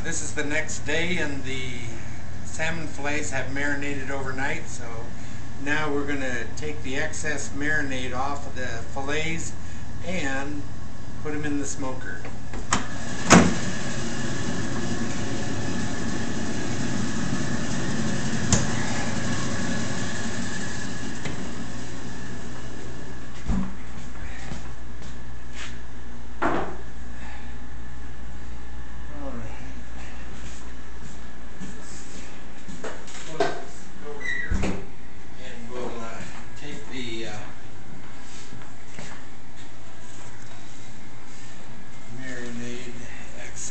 This is the next day and the salmon fillets have marinated overnight, so now we're going to take the excess marinade off of the fillets and put them in the smoker.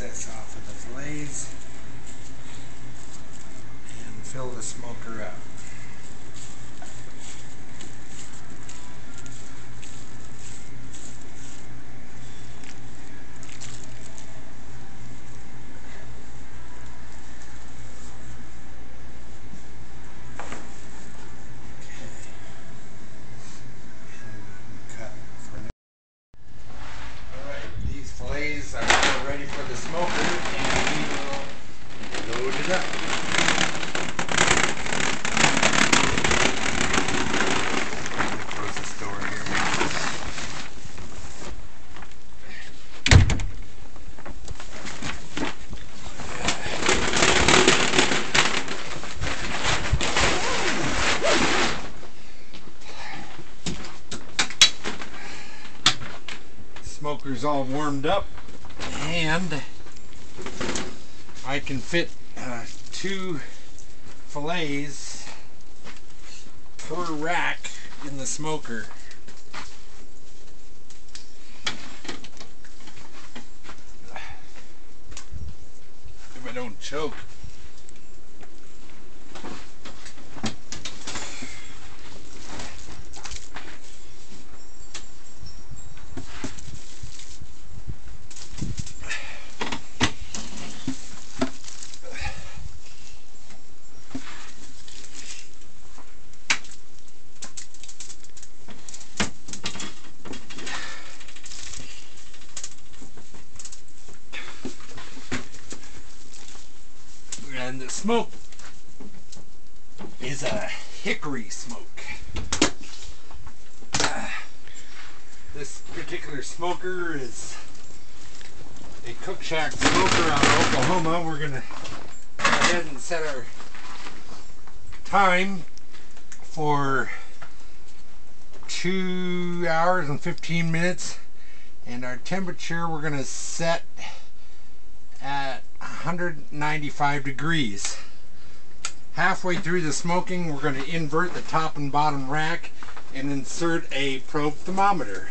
Off of the fillets and fill the smoker up. Fillets are now ready for the smoker, and we will load it up. Close this door here. Smoker's all warmed up, and I can fit 2 fillets per rack in the smoker. If I don't choke. And the smoke is a hickory smoke. This particular smoker is a Cook Shack smoker out of Oklahoma. We're going to go ahead and set our time for 2 hours and 15 minutes, and our temperature we're going to set at 195 degrees. Halfway through the smoking, we're going to invert the top and bottom rack and insert a probe thermometer.